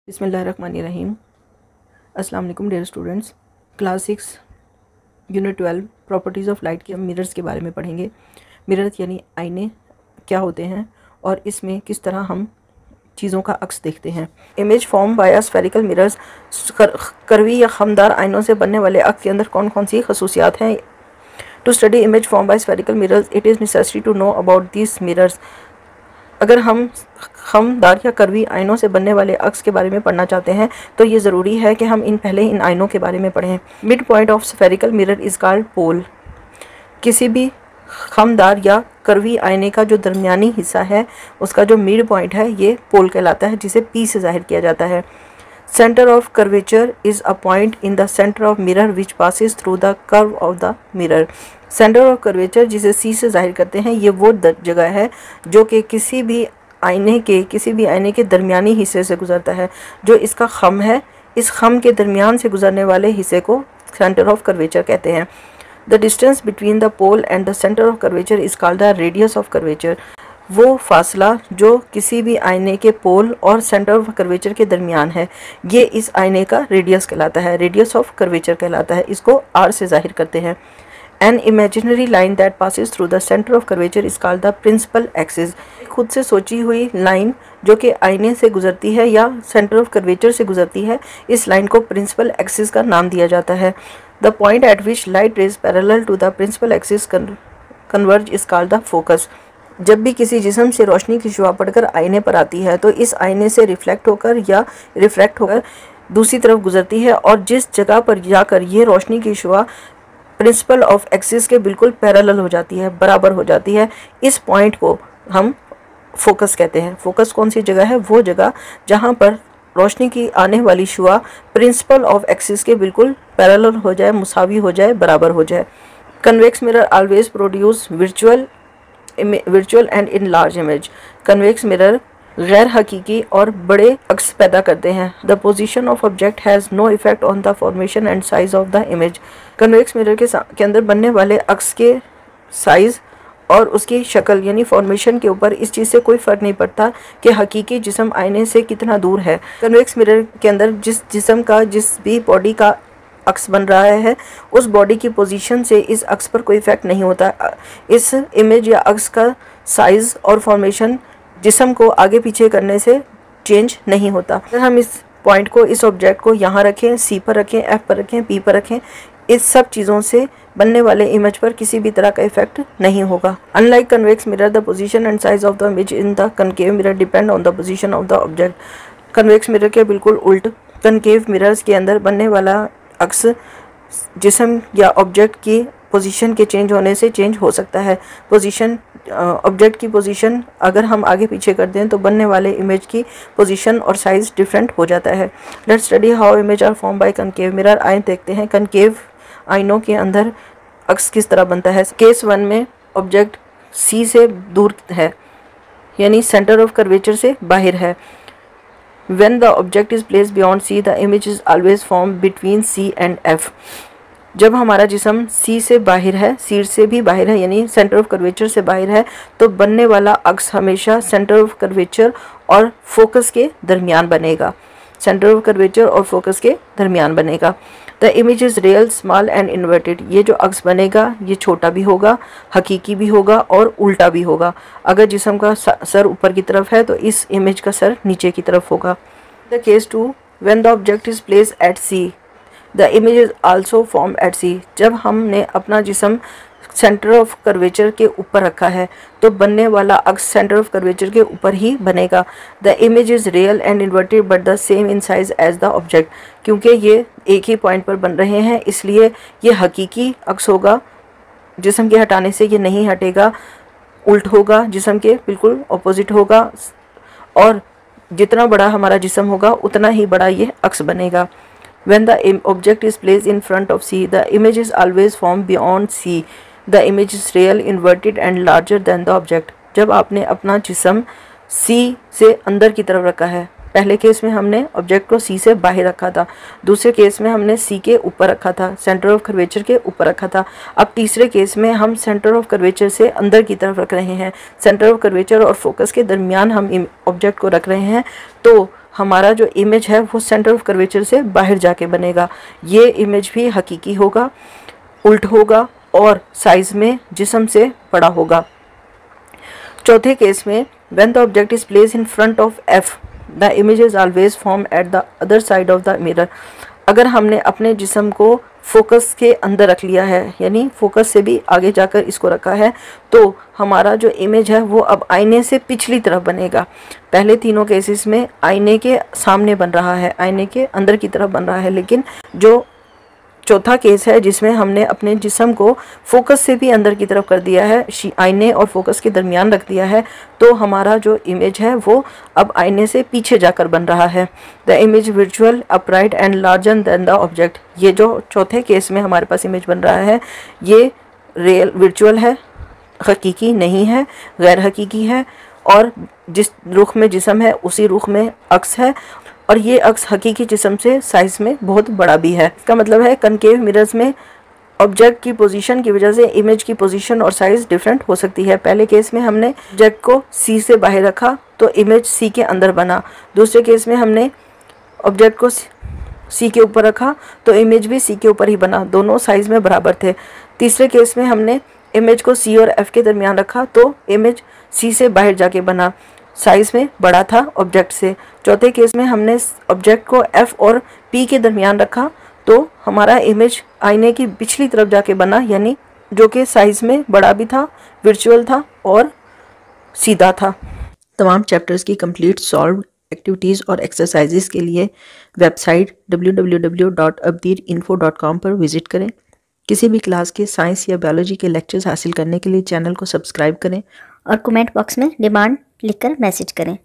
बिस्मिल्लाहिर्रहमानिर्रहीम। अस्सलाम वालेकुम dear students. Class 6 unit 12 properties of light के मिरर्स के बारे में पढ़ेंगे। मिरर्स यानी आईने क्या होते हैं और इसमें किस तरह हम चीज़ों का अक्स देखते हैं। Image form by spherical mirrors, करवी या खमदार आइनों से बनने वाले अक्स के अंदर कौन कौन सी खसूसियात हैं। To study image form by spherical mirrors it is necessary to know about this mirrors. अगर हम खमदार या करवी आइनों से बनने वाले अक्स के बारे में पढ़ना चाहते हैं तो ये ज़रूरी है कि हम पहले इन आइनों के बारे में पढ़ें। Mid point of spherical mirror is called pole. किसी भी खमदार या करवी आईने का जो दरमियानी हिस्सा है उसका जो मिड पॉइंट है ये पोल कहलाता है, जिसे पी से जाहिर किया जाता है। Centre of curvature is a point in the centre of mirror which passes through the curve of the mirror. Centre of curvature जिसे सी से जाहिर करते हैं ये वो जगह है जो कि किसी भी आईने के दरमियानी हिस्से से गुजरता है। जो इसका खम है, इस खम के दरमियान से गुजरने वाले हिस्से को सेंटर ऑफ कर्वेचर कहते हैं। The distance between the pole and the centre of curvature is called the radius of curvature. वो फासला जो किसी भी आईने के पोल और सेंटर ऑफ कर्वेचर के दरमियान है ये इस आईने का रेडियस कहलाता है, रेडियस ऑफ कर्वेचर कहलाता है। इसको आर से जाहिर करते हैं। An imaginary line that passes through the center of curvature is called the principal axis। खुद से सोची हुई लाइन जो कि आईने से गुजरती है या सेंटर ऑफ कर्वेचर से गुजरती है, इस लाइन को प्रिंसिपल एक्सिस का नाम दिया जाता है। The point at which light rays parallel to the principal axis converge is called the focus. जब भी किसी जिस्म से रोशनी की शुआ पड़कर आईने पर आती है तो इस आईने से रिफ्लेक्ट होकर या रिफ्रैक्ट होकर दूसरी तरफ गुजरती है, और जिस जगह पर जाकर ये रोशनी की शुआ प्रिंसिपल ऑफ एक्सिस के बिल्कुल पैरेलल हो जाती है, बराबर हो जाती है, इस पॉइंट को हम फोकस कहते हैं। फोकस कौन सी जगह है? वो जगह जहाँ पर रोशनी की आने वाली शुआ प्रिंसिपल ऑफ एक्सिस के बिल्कुल पैरेलल हो जाए, मुसावी हो जाए, बराबर हो जाए। Convex mirror always produce virtual and enlarged image. Convex mirror गैर हकीकी और बड़े अक्स पैदा करते हैं। The position of object has no effect on the formation and size of the image. Convex mirror के अंदर बनने वाले अक्स के साइज़ और उसकी शक्ल यानी फॉर्मेशन के ऊपर इस चीज़ से कोई फ़र्क नहीं पड़ता कि हकीकी जिस्म आईने से कितना दूर है। कन्वेक्स मिरर के अंदर जिस जिस्म का, जिस भी बॉडी का अक्स बन रहा है उस बॉडी की पोजीशन से इस अक्स पर कोई इफेक्ट नहीं होता। इस इमेज या अक्स का साइज़ और फॉर्मेशन जिस्म को आगे पीछे करने से चेंज नहीं होता। अगर हम इस पॉइंट को, इस ऑब्जेक्ट को यहाँ रखें, सी पर रखें, एफ पर रखें, पी पर रखें, इस सब चीज़ों से बनने वाले इमेज पर किसी भी तरह का इफेक्ट नहीं होगा। Unlike convex mirror the position and size of the image in the concave mirror depend on the position of the object. Convex mirror के बिल्कुल उल्ट कनकेव मिरर्स के अंदर बनने वाला अक्स जिस्म या ऑब्जेक्ट की पोजीशन के चेंज होने से चेंज हो सकता है। पोजीशन, ऑब्जेक्ट की पोजीशन अगर हम आगे पीछे कर दें तो बनने वाले इमेज की पोजीशन और साइज डिफरेंट हो जाता है। Let's study how image are form by concave mirror. आइए देखते हैं कनकेव आइनों के अंदर अक्स किस तरह बनता है। केस 1 में ऑब्जेक्ट सी से दूर है यानी सेंटर ऑफ कर्वेचर से बाहर है। When the object is placed beyond C, the image is always formed between C and F। जब हमारा जिस्म C से बाहर है, C से भी बाहर है यानी सेंटर ऑफ कर्वेचर से बाहर है, तो बनने वाला अक्स हमेशा सेंटर ऑफ कर्वेचर और फोकस के दरमियान बनेगा। सेंटर ऑफ कर्वेचर और फोकस के दरमियान बनेगा। The image is real, small and inverted. ये जो अक्स बनेगा ये छोटा भी होगा, हकीकी भी होगा और उल्टा भी होगा। अगर जिस्म का सर ऊपर की तरफ है तो इस इमेज का सर नीचे की तरफ होगा। The case 2 when the object is place at C the image is also form at C. जब हमने अपना जिस्म सेंटर ऑफ कर्वेचर के ऊपर रखा है तो बनने वाला अक्स सेंटर ऑफ कर्वेचर के ऊपर ही बनेगा। The image is real and inverted but the same in size as the object. क्योंकि ये एक ही पॉइंट पर बन रहे हैं इसलिए ये हकीकी अक्स होगा, जिस्म के हटाने से ये नहीं हटेगा, उल्ट होगा, जिस्म के बिल्कुल ऑपोजिट होगा, और जितना बड़ा हमारा जिस्म होगा उतना ही बड़ा ये अक्स बनेगा। When the object is placed in front of C, the image is always formed beyond C. The image is real, inverted and larger than the object। जब आपने अपना जिस्म C से अंदर की तरफ रखा है, पहले केस में हमने ऑब्जेक्ट को C से बाहर रखा था, दूसरे केस में हमने C के ऊपर रखा था, सेंटर ऑफ कर्वेचर के ऊपर रखा था। अब तीसरे केस में हम सेंटर ऑफ कर्वेचर से अंदर की तरफ रख रहे हैं, सेंटर ऑफ कर्वेचर और फोकस के दरमियान हम ऑब्जेक्ट को रख रहे हैं, तो हमारा जो इमेज है वो सेंटर ऑफ कर्वेचर से बाहर जाके बनेगा। ये इमेज भी हकीकी होगा, उल्ट होगा और साइज में जिस्म से बड़ा होगा। चौथे केस में when the object is placed in front of f the image is always formed at the other side of the mirror। अगर हमने अपने जिस्म को फोकस के अंदर रख लिया है, यानी फोकस से भी आगे जाकर इसको रखा है, तो हमारा जो इमेज है वो अब आईने से पिछली तरफ बनेगा। पहले तीनों केसेस में आईने के सामने बन रहा है, आईने के अंदर की तरफ बन रहा है, लेकिन जो चौथा केस है जिसमें हमने अपने जिस्म को फोकस से भी अंदर की तरफ कर दिया है, आईने और फोकस के दरमियान रख दिया है, तो हमारा जो इमेज है वो अब आईने से पीछे जाकर बन रहा है। The image virtual upright and larger than the object. ये जो चौथे केस में हमारे पास इमेज बन रहा है ये रियल वर्चुअल है, हकीकी नहीं है, गैर हकीकी है, और जिस रुख में जिस्म है उसी रुख में अक्स है, और ये अक्स हकीकी जिस्म से साइज में बहुत बड़ा भी है। इसका मतलब है कनकेव मिरर्स में ऑब्जेक्ट की पोजीशन की वजह से इमेज की पोजीशन और साइज डिफरेंट हो सकती है। पहले केस में हमने ऑब्जेक्ट को सी से बाहर रखा तो इमेज सी के अंदर बना। दूसरे केस में हमने ऑब्जेक्ट को सी के ऊपर रखा तो इमेज भी सी के ऊपर ही बना, दोनों साइज में बराबर थे। तीसरे केस में हमने इमेज को सी और एफ के दरमियान रखा तो इमेज सी से बाहर जाके बना, साइज में बड़ा था ऑब्जेक्ट से। चौथे केस में हमने ऑब्जेक्ट को एफ और पी के दरमियान रखा तो हमारा इमेज आईने की पिछली तरफ जाके बना, यानी जो कि साइज में बड़ा भी था, वर्चुअल था और सीधा था। तमाम चैप्टर्स की कंप्लीट सॉल्व एक्टिविटीज़ और एक्सरसाइजेस के लिए वेबसाइट www.abdirinfo.com पर विज़िट करें। किसी भी क्लास के साइंस या बायोलॉजी के लेक्चर्स हासिल करने के लिए चैनल को सब्सक्राइब करें और कमेंट बॉक्स में डिमांड लिखकर मैसेज करें।